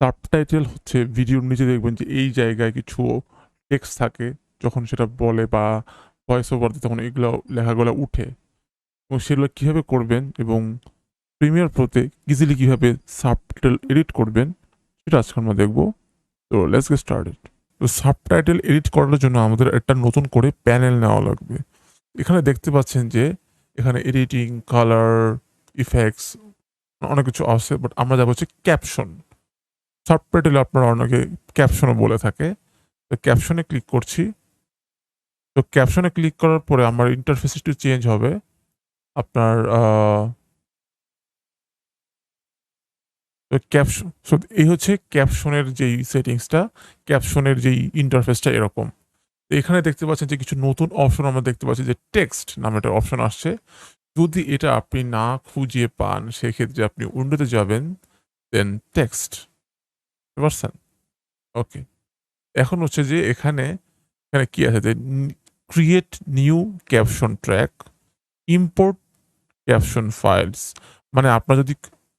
Subtitle হচ্ছে ভিডিওর নিচে দেখবেন যে এই জায়গায় কিছু টেক্সট থাকে, যখন সেটা বলে বা ভয়েস ওভার দিয়ে তখন এগুলো লেখাগুলো উঠে, এবং সেগুলো কীভাবে করবেন এবং প্রিমিয়ার প্রোতে ইজিলি কীভাবে সাবটাইটেল এডিট করবেন সেটা আজকে আমরা দেখবো। তো লেটস গেট স্টার্টেড। তো সাবটাইটেল এডিট করার জন্য আমাদের একটা নতুন করে প্যানেল নেওয়া লাগবে। এখানে দেখতে পাচ্ছেন যে এখানে এডিটিং, কালার, ইফেক্টস অনেক কিছু আছে, বাট আমরা যাবো হচ্ছে ক্যাপশন। সাবটাইটেলে আপনারা অনেকে ক্যাপশনও বলে থাকে। তো ক্যাপশনে ক্লিক করছি। তো ক্যাপশনে ক্লিক করার পরে আমার ইন্টারফেস একটু চেঞ্জ হবে। আপনার ক্যাপশন, সো এই হচ্ছে ক্যাপশনের যেই সেটিংসটা, ক্যাপশনের যেই ইন্টারফেসটা এরকম। তো এখানে দেখতে পাচ্ছেন যে কিছু নতুন অপশন আমরা দেখতে পাচ্ছি, যে টেক্সট নামে একটা অপশন আসছে। যদি এটা আপনি না খুঁজে পান সেক্ষেত্রে আপনি উইন্ডোতে যাবেন, দেন টেক্সট, বুঝতে পারছেন? ওকে, এখন হচ্ছে যে এখানে এখানে কি আছে, যে create new caption track, import caption files. মানে আপনার যদি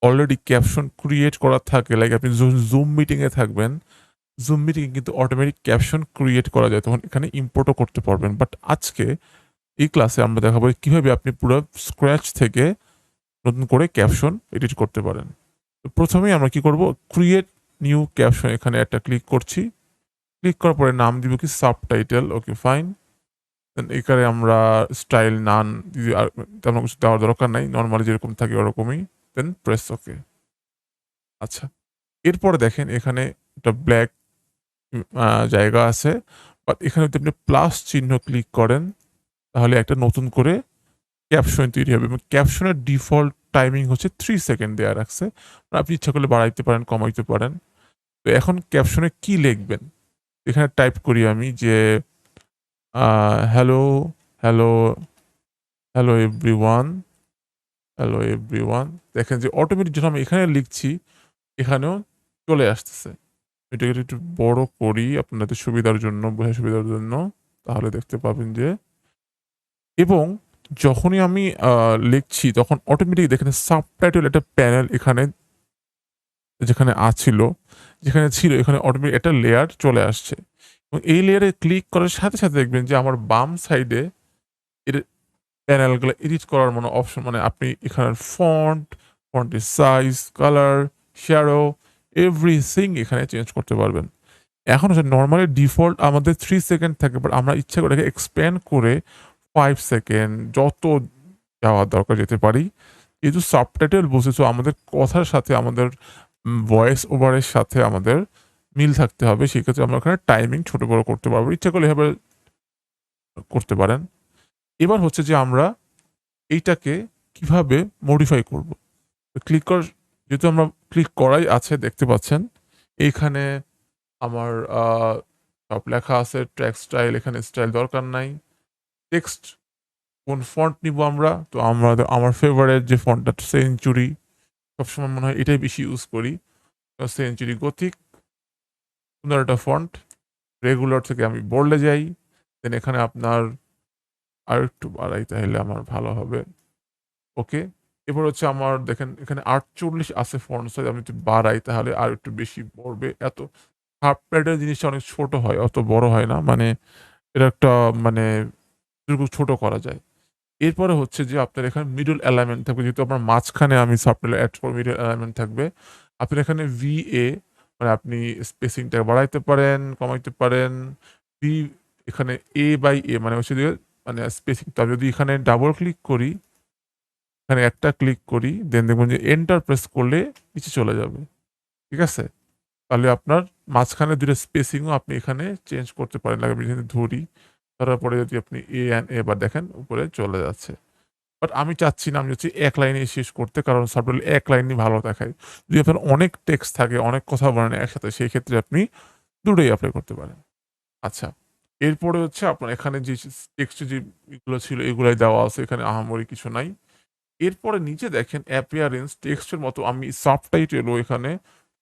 অলরেডি ক্যাপশন ক্রিয়েট করা থাকে, লাইক আপনি জুম মিটিংয়ে থাকবেন, জুম মিটিংয়ে কিন্তু অটোমেটিক ক্যাপশন ক্রিয়েট করা যায়, তখন এখানে ইম্পোর্টও করতে পারবেন। বাট আজকে এই ক্লাসে আমরা দেখাবো কিভাবে আপনি পুরো স্ক্র্যাচ থেকে নতুন করে ক্যাপশন এডিট করতে পারেন। তো প্রথমেই আমরা কি করব, ক্রিয়েট নিউ ক্যাপশন, এখানে একটা ক্লিক করছি। ক্লিক করার পরে নাম দিব কি সাবটাইটেল। ওকে, ফাইন। দেন এখানে আমরা স্টাইল নান, তেমন কিছু দেওয়ার দরকার নাই, নর্মালি যেরকম থাকে ওরকমই। Then press okay. আচ্ছা, এরপরে দেখেন এখানে একটা ব্ল্যাক জায়গা আছে, বাট এখানে যদি আপনি প্লাস চিহ্ন ক্লিক করেন তাহলে একটা নতুন করে ক্যাপশন তৈরি হবে, এবং ক্যাপশনের ডিফল্ট টাইমিং হচ্ছে 3 সেকেন্ড দেওয়া রাখছে। আপনি ইচ্ছা করলে বাড়াইতে পারেন, কমাইতে পারেন। তো এখন ক্যাপশনে কি লিখবেন, এখানে টাইপ করি আমি যে hello, hello, hello everyone, hello everyone. দেখেন যে অটোমেটিক যখন আমি এখানে লিখছি এখানেও চলে আসতেছে। এটাকে একটু বড় করি আপনাদের সুবিধার জন্য, বোঝার সুবিধার জন্য, তাহলে দেখতে পাবেন যে, এবং যখনই আমি লিখছি তখন অটোমেটিক দেখেন সাবটাইটেল একটা প্যানেল এখানে যেখানে যেখানে ছিল এখানে অটোমেটিক একটা লেয়ার চলে আসছে, এবং এই লেয়ারে ক্লিক করার সাথে সাথে দেখবেন যে আমার বাম সাইডে এর প্যানেলগুলো এডিট করার মতো অপশন, মানে আপনি এখানে ফন্টের সাইজ, কালার, শ্যাডো, এভরিথিং এখানে চেঞ্জ করতে পারবেন। এখন হচ্ছে নর্মালি ডিফল্ট আমাদের 3 সেকেন্ড থাকে, বাট আমরা ইচ্ছা করে এক্সপ্যান্ড করে 5 সেকেন্ড যত যাওয়ার দরকার যেতে পারি। যেহেতু সাবটাইটেল বসেছো, আমাদের কথার সাথে আমাদের ভয়েস ওভারের সাথে আমাদের মিল থাকতে হবে, সেক্ষেত্রে আমরা ওখানে টাইমিং ছোট বড় করতে পারবো, ইচ্ছা করলে এভাবে করতে পারেন। এবার হচ্ছে যে আমরা এইটাকে কিভাবে মডিফাই করব। ক্লিক কর, যেহেতু আমরা ক্লিক করাই আছে দেখতে পাচ্ছেন এইখানে আমার সব লেখা আছে, ট্র্যাক স্টাইল, এখানে স্টাইল দরকার নাই। টেক্সট কোন ফন্ট নিব আমরা, তো আমরা আমার ফেভারিট যে ফন্টটা সেঞ্চুরি, সবসময় মনে হয় এটাই বেশি ইউজ করি। সেঞ্চুরি গথিক, সুন্দর একটা ফন্ট। রেগুলার থেকে আমি বোল্ডে যাই, দেন এখানে আপনার আর একটু বাড়াই তাহলে আমার ভালো হবে। ওকে, এবার হচ্ছে আমার দেখেন এখানে 48 আছে ফন্ট সাইজ, আমি যদি বাড়াই তাহলে আর একটু বেশি পড়বে। এত হাফ প্যাডের জিনিসটা অনেক ছোট হয়, অত বড় হয় না, মানে এটা একটা মানে যেটুকু ছোট করা যায়। এরপরে হচ্ছে যে আপনার এখানে মিডল অ্যালাইনমেন্ট থাকবে, যেহেতু আপনার মাঝখানে আমি সাবটাইটেল এড করব, মিডল অ্যালাইনমেন্ট থাকবে। আপনি এখানে VA, মানে আপনি স্পেসিংটা বাড়াইতে পারেন, কমাইতে পারেন। ভি, এখানে A/A মানে হচ্ছে যে মানে স্পেসিংটা যদি এখানে ডাবল ক্লিক করি, এখানে একটা ক্লিক করি, দেন দেখবেন যে এন্টার প্রেস করলে নিচে চলে যাবে। ঠিক আছে? তাহলে আপনার মাঝখানে ২ টা স্পেসিংও আপনি এখানে চেঞ্জ করতে পারেন। লাগে আমি এখানে ধরি, ধরার পরে যদি আপনি এবার দেখেন উপরে চলে যাচ্ছে। বাট আমি চাচ্ছি না, আমি চাচ্ছি এক লাইনেই শেষ করতে, কারণ সাবটাইটেল এক লাইনই ভালো দেখায়। যদি আপনার অনেক টেক্সট থাকে, অনেক কথা বলেন একসাথে, সেই ক্ষেত্রে আপনি দুটোই এপ্লাই করতে পারেন। আচ্ছা, এরপরে হচ্ছে আপনার এখানে যে টেক্সটে যে এগুলো ছিল এগুলাই দেওয়া আছে, এখানে আহামরি কিছু নাই। এরপরে নিচে দেখেন অ্যাপিয়ারেন্স টেক্সটের মতো আমি সাবটাইটেলও এখানে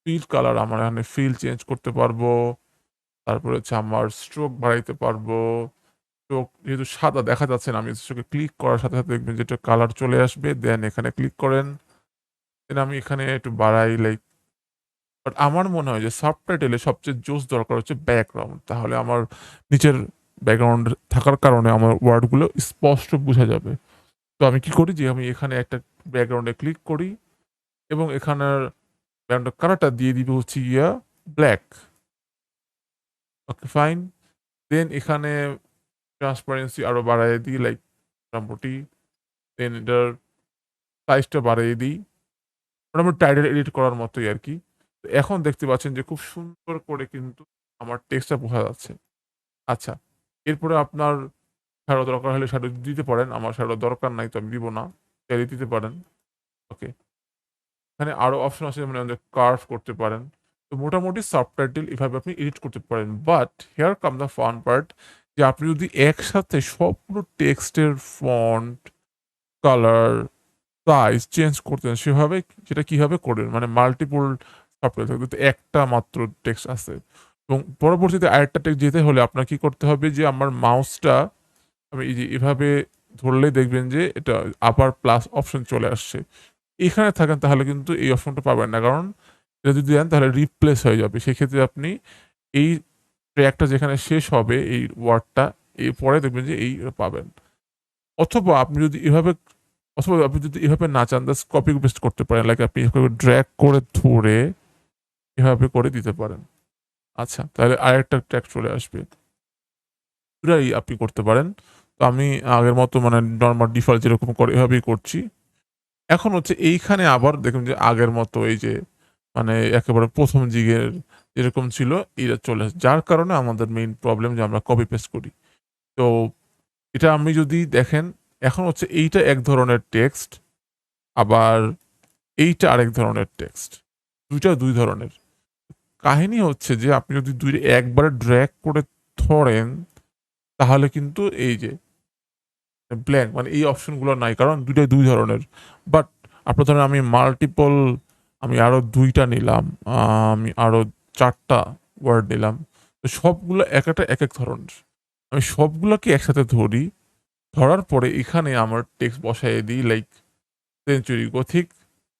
ফিল কালার, আমার এখানে ফিল চেঞ্জ করতে পারবো। তারপরে হচ্ছে আমার স্ট্রোক বাড়াইতে পারবো। চোখ যেহেতু সাদা দেখা যাচ্ছে না, আমি চোখে ক্লিক করার সাথে সাথে দেখবেন যে এটা কালার চলে আসবে। দেন এখানে ক্লিক করেন, দেন আমি এখানে একটু বাড়াই, লাইক বাট আমার মনে হয় যে সাবটাইটেলে সবচেয়ে জোস দরকার হচ্ছে ব্যাকগ্রাউন্ড। তাহলে আমার নিচের ব্যাকগ্রাউন্ড থাকার কারণে আমার ওয়ার্ডগুলো স্পষ্ট বোঝা যাবে। তো আমি কি করি যে আমি এখানে একটা ব্যাকগ্রাউন্ডে ক্লিক করি এবং এখানের ব্যাকগ্রাউন্ডের কালারটা দিয়ে দিব হচ্ছে গিয়া ব্ল্যাক। Okay fine. দেন এখানে ট্রান্সপারেন্সি আরো বাড়ায় দিই লাইক মোটামুটি। দেন এটার সাইজটা বাড়িয়ে দিই। মোটামুটি টাইটেল এডিট করার মতোই আরকি। তো এখন দেখতে পাচ্ছেন যে খুব সুন্দর করে কিন্তু আমার টেক্সটটা বোঝা যাচ্ছে। আচ্ছা, এরপরে আপনার শ্যাডো দরকার হলে শ্যাডো দিতে পারেন। আমার শ্যাডো দরকার নাই তো আমি দিব না। চাইলে দিতে পারেন। ওকে। এখানে আরো অপশন আছে যেমন আমাদের কার্ভ করতে পারেন। তো মোটামুটি সাবটাইটেল এভাবে আপনি এডিট করতে পারেন। But here come the fun part যে আপনি যদি একসাথে সবগুলো টেক্সটের ফন্ট, কালার, সাইজ চেঞ্জ করতেন সেভাবে সেটা কিভাবে করবেন? মানে মাল্টিপল সফটওয়্যার থাকবে তো একটা মাত্র টেক্সট আছে। এবং পরবর্তীতে আরেকটা টেক্সট যেতে হলে আপনার কি করতে হবে যে আমার মাউসটা আমি এই যে এভাবে ধরলেই দেখবেন যে এটা আবার প্লাস অপশন চলে আসছে। এখানে থাকেন তাহলে কিন্তু এই অপশনটা পাবেন না। কারণ এটা যদি দেন তাহলে রিপ্লেস হয়ে যাবে। সেক্ষেত্রে আপনি এই ট্র্যাকটা যেখানে শেষ হবে এই ওয়ার্ডটা এরপরে দেখবেন যে এই পাবেন। অথবা আপনি যদি এভাবে অথবা আপনি যদি এভাবে না চান জাস্ট কপি পেস্ট করতে পারেন। লাইক আপনি এভাবে ড্র্যাগ করে ধরে এভাবে করে দিতে পারেন। আচ্ছা, তাহলে আরেকটা ট্র্যাক চলে আসবে। দুটাই আপনি করতে পারেন। তো আমি আগের মতো মানে নরমাল ডিফল্ট যেরকম করে এভাবেই করছি। এখন হচ্ছে এইখানে আবার দেখুন যে আগের মতো এই যে মানে একেবারে ১ম দিকের যেরকম ছিল এটা চলে আসে। যার কারণে আমাদের মেইন প্রবলেম যে আমরা কপি পেস্ট করি। তো এটা আমি যদি দেখেন এখন হচ্ছে এইটা এক ধরনের টেক্সট, আবার এইটা আরেক ধরনের টেক্সট। ২ টা ২ ধরনের। কাহিনী হচ্ছে যে আপনি যদি ২ টা একবারে ড্র্যাগ করে ধরেন তাহলে কিন্তু এই যে ব্ল্যাঙ্ক মানে এই অপশনগুলো নাই। কারণ ২ টাই ২ ধরনের। বাট আপনার ধরেন আমি মাল্টিপল আমি আরো ২ টা নিলাম। আমি আরো ৪ টা ওয়ার্ড নিলাম। তো সবগুলো একটা একেক ধরনের। আমি সবগুলাকে একসাথে ধরি। ধরার পরে এখানে আমার টেক্সট বসায়ে দিই লাইক সেঞ্চুরি গথিক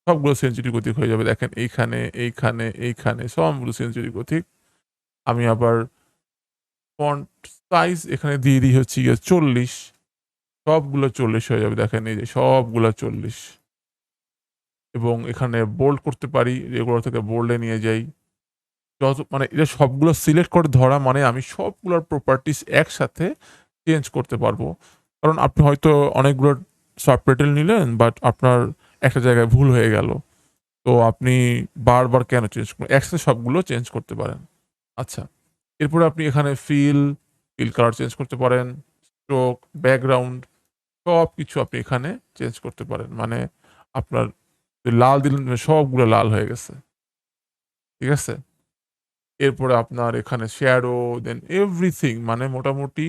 সবগুলো সেঞ্চুরি গথিক হয়ে যাবে। দেখেন এইখানে, এইখানে, এইখানে সবগুলো সেঞ্চুরি গথিক। আমি আবার ফন্ট সাইজ এখানে দিয়ে দিই হচ্ছে গিয়ে ৪০ সবগুলো ৪০ হয়ে যাবে। দেখেন এই যে সবগুলা ৪০ এবং এখানে বোল্ড করতে পারি। রেগুলার থেকে বোল্ডে নিয়ে যাই। যত মানে এটা সবগুলো সিলেক্ট করে ধরা মানে আমি সবগুলোর প্রপার্টিজ একসাথে চেঞ্জ করতে পারবো। কারণ আপনি হয়তো অনেকগুলো সাবটাইটেল নিলেন বাট আপনার একটা জায়গায় ভুল হয়ে গেল। তো আপনি বারবার কেন চেঞ্জ করবেন? একসাথে সবগুলো চেঞ্জ করতে পারেন। আচ্ছা। এরপরে আপনি এখানে ফিল কালার চেঞ্জ করতে পারেন। স্ট্রোক, ব্যাকগ্রাউন্ড সবকিছু আপনি এখানে চেঞ্জ করতে পারেন। মানে আপনার লাল দিলেন সবগুলো লাল হয়ে গেছে। ঠিক আছে? এরপরে আপনার এখানে শ্যাডো দেন এভরিথিং মানে মোটামুটি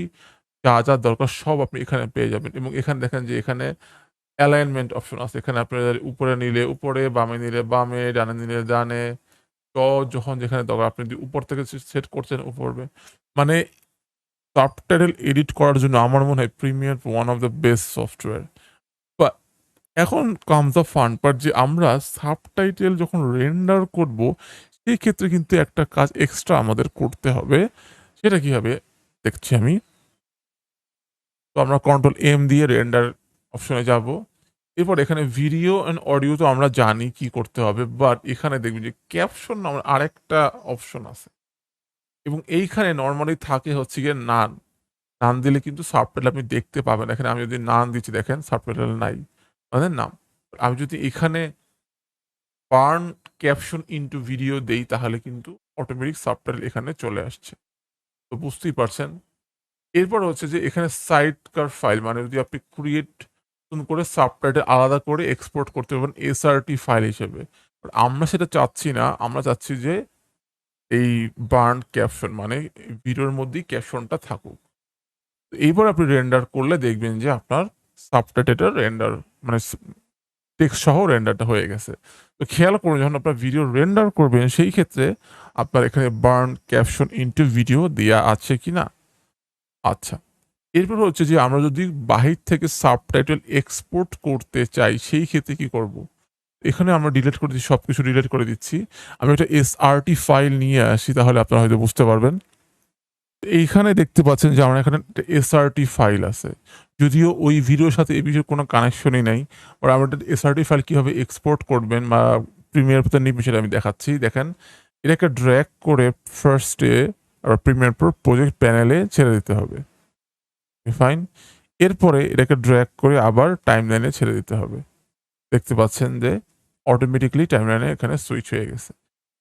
যা দরকার সব আপনি এখানে পেয়ে যাবেন। এবং এখানে দেখেন যে এখানে অ্যালাইনমেন্ট অপশন আছে। এখানে আপনার উপরে নিলে উপরে, বামে নিলে বামে, ডানে নিলে ডানে। যখন যেখানে দরকার আপনি যদি উপর থেকে সেট করছেন উপরে। মানে সাবটাইটেল এডিট করার জন্য আমার মনে হয় premier one of the best software. বা এখন কামস দ্য ফান পার্ট যে আমরা সাবটাইটেল যখন রেন্ডার করব সেই ক্ষেত্রে কিন্তু একটা কাজ এক্সট্রা আমাদের করতে হবে। সেটা কি হবে? দেখছি আমি। তো আমরা কন্ট্রোল এম দিয়ে রেন্ডার অপশনে যাব। এরপর এখানে ভিডিও অ্যান্ড অডিও তো আমরা জানি কি করতে হবে। বাট এখানে দেখবেন যে ক্যাপশন নামের আরেকটা অপশন আছে। এবং এইখানে নরমালি থাকে হচ্ছে গিয়ে নান। নান দিলে কিন্তু সাবটাইটেল আপনি দেখতে পাবেন। এখানে আমি যদি নান দিচ্ছি দেখেন সাবটাইটেল নাই। মানে নাম। আমি যদি এখানে বার্ন ক্যাপশন ইনটু ভিডিও দেই তাহলে কিন্তু অটোমেটিক সাবটাইটেল এখানে চলে আসছে। তো বুঝতেই পারছেন। এরপর হচ্ছে যে এখানে সাইডকার ফাইল মানে যদি আপনি ক্রিয়েট নতুন করে সাবটাইটেল আলাদা করে এক্সপোর্ট করতে পারবেন এসআরটি ফাইল হিসেবে। আমরা সেটা চাচ্ছি না। আমরা চাচ্ছি যে এই বার্ন ক্যাপশন মানে ভিডিওর মধ্যেই ক্যাপশনটা থাকুক। তো এইবার আপনি রেন্ডার করলে দেখবেন যে আপনার সাবটাইটেলটা রেন্ডার মানে টেক্সট সহ রেন্ডারটা হয়ে গেছে। তো খেয়াল করুন যখন আপনার ভিডিও রেন্ডার করবেন সেই ক্ষেত্রে আপনার এখানে বার্ন ক্যাপশন ইনটু ভিডিও দেয়া আছে কিনা? আচ্ছা। এরপর হচ্ছে যে আমরা যদি বাহির থেকে সাবটাইটেল এক্সপোর্ট করতে চাই সেই ক্ষেত্রে কি করব? এখানে আমরা ডিলিট করে দিচ্ছি, সবকিছু ডিলিট করে দিচ্ছি। আমি একটা এসআরটি ফাইল নিয়ে আসি, তাহলে আপনারা হয়তো বুঝতে পারবেন। এইখানে দেখতে পাচ্ছেন যে আমার এখানে একটা এসআরটি ফাইল আছে। যদিও ওই ভিডিওর সাথে এই ভিডিওর কোনো কানেকশনই নাই। আর আমার একটা এসআরটি ফাইল কিভাবে এক্সপোর্ট করবেন বা প্রিমিয়ার প্রো নিবেন সেটা আমি দেখাচ্ছি। দেখেন, এটাকে ড্র্যাগ করে ফার্স্ট এ প্রিমিয়ার প্রো প্রজেক্ট প্যানেলে ছেড়ে দিতে হবে। ফাইন। এরপরে এটাকে ড্র্যাগ করে আবার টাইমলাইনে ছেড়ে দিতে হবে। দেখতে পাচ্ছেন যে অটোমেটিক্যালি টাইমলাইনে এখানে সুইচ হয়ে গেছে।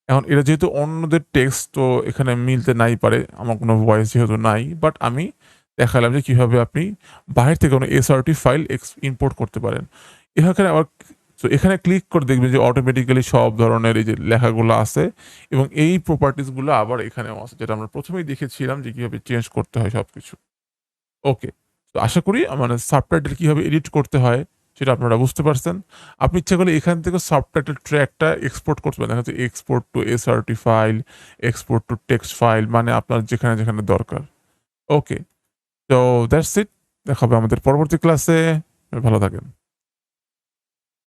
এখন এটা যেহেতু অন্যদের টেক্সট, তো এখানে মিলতে নাই পারে। আমার কোনো ভয়েস যেহেতু নাই, বাট আমি দেখালাম যে কিভাবে আপনি বাহির থেকে কোনো এসআরটি ফাইল ইম্পোর্ট করতে পারেন। এখানে আবার তো এখানে ক্লিক করে দেখবেন যে অটোমেটিক্যালি সব ধরনের এই যে লেখাগুলো আছে এবং এই প্রপার্টিসগুলো আবার এখানেও আছে, যেটা আমরা প্রথমেই দেখেছিলাম যে কিভাবে চেঞ্জ করতে হয় সবকিছু। ওকে। তো আশা করি মানে সাবটাইটেল কিভাবে এডিট করতে হয় সেটা আপনারা বুঝতে পারছেন। আপনি ইচ্ছা করলে এখান থেকে সাবটাইটেল ট্র্যাকটা এক্সপোর্ট করতে পারেন। দেখা যাচ্ছে export two SRT file, export to text file, মানে আপনার যেখানে দরকার। ওকে। তো দ্যাটস ইট। দেখা হবে আমাদের পরবর্তী ক্লাসে। ভালো থাকেন।